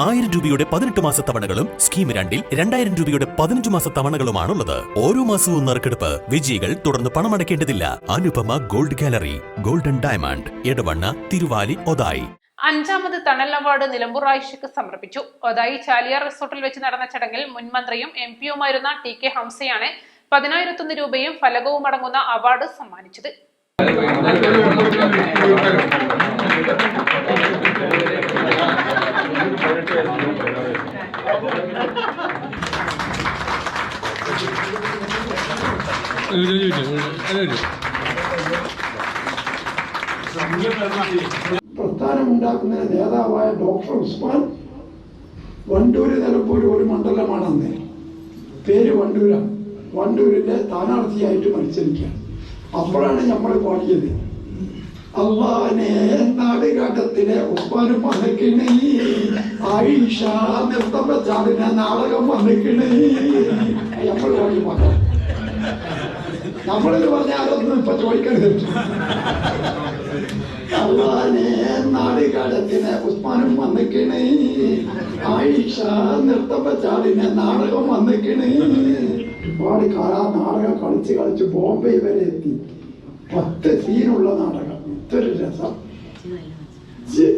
1000 രൂപയുടെ 18 മാസ തവണകളും സ്കീം 2-ൽ 2000 രൂപയുടെ 15 മാസ തവണകളുമാണുള്ളത്. ഓരോ മാസവും നറുക്കെടുപ്പ്. വിജയികൾ തുടർന്ന് പണമടയ്ക്കേണ്ടതില്ല. Anupama gold gallery, golden diamond, Edavanna, Thiruvali, Othai. 5ാമത് തണൽ അവാർഡ് നിലമ്പൂർ ആയിഷയ്ക്ക് സമർപ്പിച്ചു. ഒതായി ചാലിയാർ റിസോർട്ടിൽ വെച്ച് നടന്ന ചടങ്ങിൽ മുൻ മന്ത്രിയും MP-യുമായിരുന്ന TK ഹംസയാണ് 10,001 രൂപയും ഫലകവും അടങ്ങുന്ന അവാർഡ് സമ്മാനിച്ചത്. പ്രസ്ഥാനമുണ്ടാക്കുന്ന നേതാവായ ഡോക്ടർ ഉസ്മാൻ വണ്ടൂര് നിലമ്പൂർ ഒരു മണ്ഡലമാണ് അന്ന്. പേര് വണ്ടൂരാണ്. വണ്ടൂരിന്റെ സ്ഥാനാർത്ഥിയായിട്ട് മത്സരിക്കുക. അപ്പോഴാണ് നമ്മൾ പാടിയത് അള്ളാനെ നാടുകാട്ടത്തിലെ ഉസ്മാനും വന്നിക്കണേ, ആയിഷ നൃത്തം വെച്ചാലിനെ നാടകം വന്നിക്കണേ. നമ്മൾ പാടി പാടാം. നമ്മളിത് പറഞ്ഞ ആരൊന്നും ഇപ്പൊ ചോദിക്കരുത്. അള്ളാനെ നാടുകാട്ടത്തിലെ ഉസ്മാനും വന്നിക്കണേ, ആയിഷ നൃത്തം വെച്ചാലിനെ നാടകം വന്നിക്കണേ. ഒരുപാട് കാലം നാടകം കളിച്ച് ബോംബെ വരെ എത്തി. 10 സീനുള്ള നാടകം. ഇതൊരു രസം.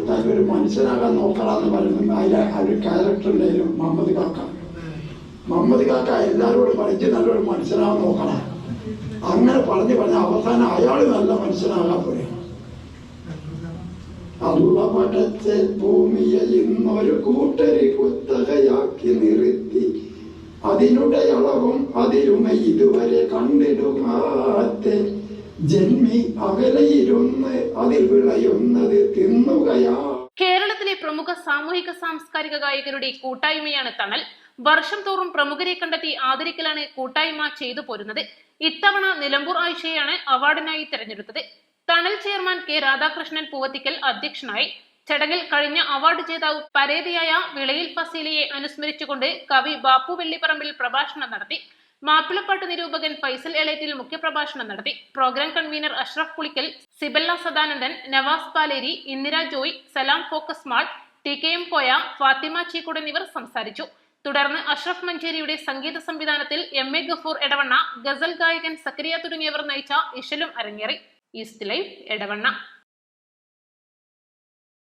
നല്ലൊരു മനുഷ്യനാകാൻ നോക്കണമെന്ന് പറയുന്നത് അതിലെ ഒരു ക്യാരക്ടറിൻ്റെയും മുഹമ്മദ് കാക്ക എല്ലാവരോടും പഠിച്ച് നല്ലൊരു മനുഷ്യനാകാൻ നോക്കണം. അങ്ങനെ പറഞ്ഞ് അവസാനം അയാൾ നല്ല മനുഷ്യനാകാൻ പോയി. അള്ള പടച്ച ഭൂമിയെ ഇന്നൊരു കൂട്ടര് കുത്തകയാക്കി നിർത്തി, അതിനുടെ അളവും അതിരുമ ഇതുവരെ കണ്ടിടുകാത്തെ ജന്മി അകലയിരുന്ന് അതിൽ വിളയുന്നത് തിന്നുകയാ. കേരളത്തിലെ പ്രമുഖ സാമൂഹിക സാംസ്കാരിക ഗായകരുടെ കൂട്ടായ്മയാണ് തണൽ. വർഷം തോറും പ്രമുഖരെ കണ്ടെത്തി ആദരിക്കലാണ് കൂട്ടായ്മ ചെയ്തു പോരുന്നത്. ഇത്തവണ നിലമ്പൂർ ആയിഷയാണ് അവാർഡിനായി തെരഞ്ഞെടുത്തത്. തണൽ ചെയർമാൻ K രാധാകൃഷ്ണൻ പൂവത്തിക്കൽ അധ്യക്ഷനായി. ചടങ്ങിൽ കഴിഞ്ഞ അവാർഡ് ജേതാവ് പരേതയായ വിളയിൽ ഫസീലയെ അനുസ്മരിച്ചുകൊണ്ട് കവി ബാപ്പു വെള്ളിപ്പറമ്പിൽ പ്രഭാഷണം നടത്തി. മാപ്പിളപ്പാട്ട് നിരൂപകൻ ഫൈസൽ എളേറ്റിൽ മുഖ്യപ്രഭാഷണം നടത്തി. Programme convener Ashraf Pulikkal, Sibella Sadanandan, Navas Paleri, Indira Joy, Salam focus mall, TKM Koya, Fathima Cheekkud എന്നിവർ സംസാരിച്ചു. തുടർന്ന് അഷ്റഫ് മഞ്ചേരിയുടെ സംഗീത സംവിധാനത്തിൽ MA ഗഫൂർ എടവണ്ണ, ഗസൽ ഗായകൻ സക്കരിയ തുടങ്ങിയവർ നയിച്ച ഇശലും അരങ്ങേറി. East live Edavanna.